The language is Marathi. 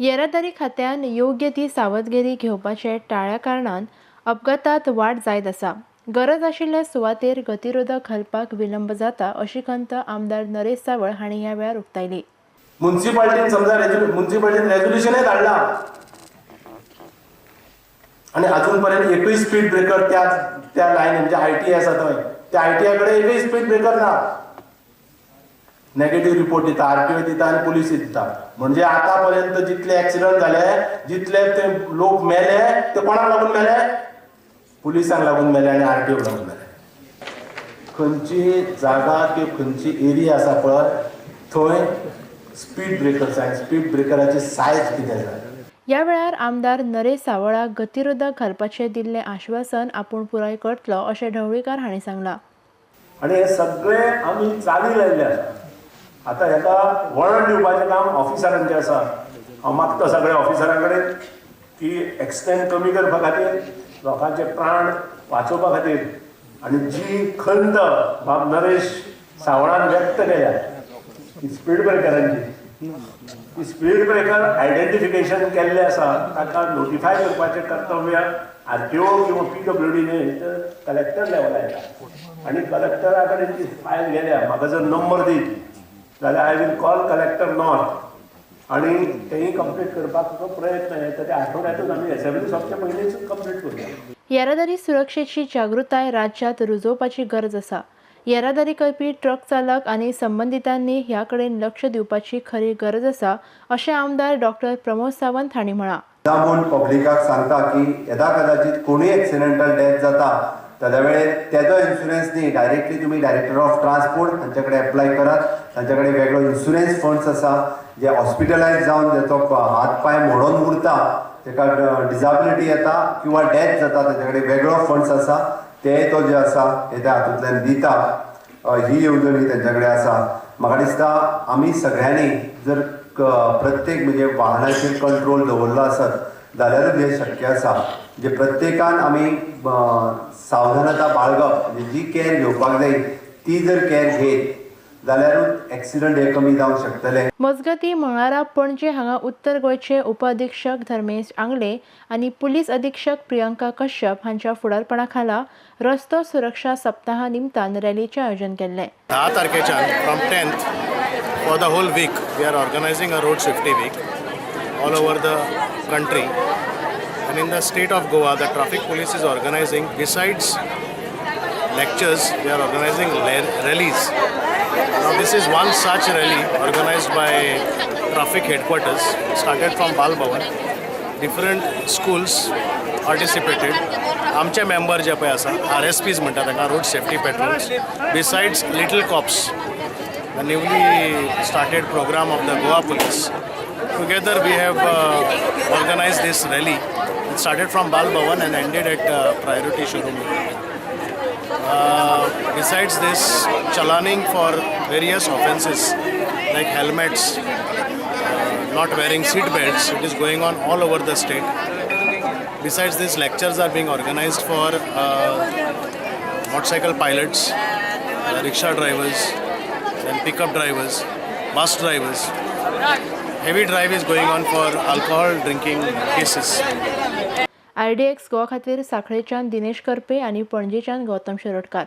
येरादारी खात्यान योग्य ती सावधगिरी घेवपाचे टाळ्या कारणान अपघातात वाड जायत आसा। गरज आशिल्ल्या सुवातेर गतिरोधक घालपाक विलंब जाता अशी खंत आमदार नरेश सावळ हांणी ह्या वेळार उक्तायली। म्युनिसिपालिटीन समजा म्युनिसिपालिटीन रेझोल्युशनय धाडला आणि अजून पर्यंत एकही स्पीड ब्रेकर त्या लाईन म्हणजे आयटीआय आसा थंय त्या आयटीआय कडे एकही स्पीड ब्रेकर ना। नेगेटिव्ह रिपोर्ट दिता, आरटीओ दिता आणि पुलीस दिता। म्हणजे आतापर्यंत जितले ऍक्सिडेंट झाले, जितले ते लोक मेले ते कोणाक लागून मेले? पुलिसांक लागून मेले आणि आरटीओ लागून मेले। खंयची जागा की खंयची एरिया आसा पळय थंय स्पीड ब्रेकर्स आनी स्पीड ब्रेकराची सायज कितें जाय। या वेळार आमदार नरेश सावळाक गतिरोधक घालपाचे दिल्ले आश्वासन आपूण पुराय करतलो अशें ढवळीकर हांणी सांगलां। आणि हे सगळे आमी चाली लायिल्ले आसा। आता हेका वळण दिवपाचें काम ऑफिसरांचें आसा। हांव मागता सगळ्या ऑफिसरां कडेन की एक्सिडेंट कमी करपा खातीर, लोकांचे प्राण वाचोवपा खातीर आनी जी खंत बाब नरेश सावळान व्यक्त केल्या की स्पीड ब्रेकरांची, ती स्पीड ब्रेकर आयडेंटिफिकेशन केल्ले आसा ताका नोटिफाय करपाचें कर्तव्य आरटीओ किंवा PWD कलेक्टर लेवला येता आनी कलेक्टरा कडेन ती फायल गेल्या। म्हाका जर नंबर दीत जाल्यार I will call collector north आणि तेही कंप्लीट करपाचो प्रयत्न आहे तर त्या आठवड्यातून आम्ही असेंब्ली सोंपचे पयलींच कंप्लीट करूया। येरादारी सुरक्षेची जागृताय राज्यात रुजोवपाची गरज आसा। येरादारी करपी ट्रक चालक आनी संबंधितांनी ह्या कडेन लक्ष दिवपाची खरी गरज आसा अशें आमदार डॉक्टर प्रमोद सावंत हांणी म्हळां। जावन पब्लिकाक सांगता की येदा कदाचित कोणूय एक्सिडेंटल डेथ जाता त्या वेळेर तेजो इन्शुरन्स न्ही डायरेक्टली तुमी डायरेक्टर ऑफ ट्रान्सपोर्ट तांचे कडेन एप्लाय करात। तांचे कडेन वेगळो इन्शुरन्स फंड्स आसा जे हॉस्पिटलायज जावन जाचो हात पांय मोडून उरता, ताका डिसेबिलिटी येता किंवा डेथ जाता ताचे कडेन वेगळो फंड्स आसा ते तो जे आसा ते त्या हातूंतल्यान दिता। ही येवजण तांचे कडेन आसा। म्हाका दिसता आमी सगळ्यांनी जर प्रत्येक म्हणजे वाहनाचेर कंट्रोल दवरलो आसत जाल्यारूच हें शक्य आसा। म्हणजे प्रत्येकान आमी सावधानता बाळगप म्हणजे जी कॅर घेवपाक जाय ती जर कॅर घेत जाल्यारूच एक्सिडेंट हे कमी जावंक शकतले। मजगती मंगळारा पणजे हांगा उत्तर गोंयचे उप अधीक्षक धर्मेश आंगले आनी पुलीस अधीक्षक प्रियंका कश्यप हांच्या फुडारपणा खाला रस्तो सुरक्षा सप्ताहा निमतान रॅलीचें आयोजन केल्लें। 10 तारखेच्यान from 10th for the whole week we are organising a road safety week all over the country and in the state of Goa the traffic police is organizing besides lectures we are organizing rallies. Now this is one such rally organized by traffic headquarters, started from Bal Bhavan. Different schools participated. आमचे मेंबर जे पळय आसा RSPs म्हणटा ताका road safety patrols besides little cops, the newly started program of the Goa police. Together we have organized this rally. It started from Bal Bhavan and ended at Priority Showroom. Besides this, chalaning for various offences like helmets, not wearing seat belts, it is going on all over the state. Besides this, lectures are being organized for motorcycle pilots, rickshaw drivers, then pickup drivers, bus drivers. Heavy drive is going on for alcohol drinking cases. RDX Goa खातीर साखळेच्यान दिनेश करपे आनी पणजेच्यान गौतम शिरोडकार।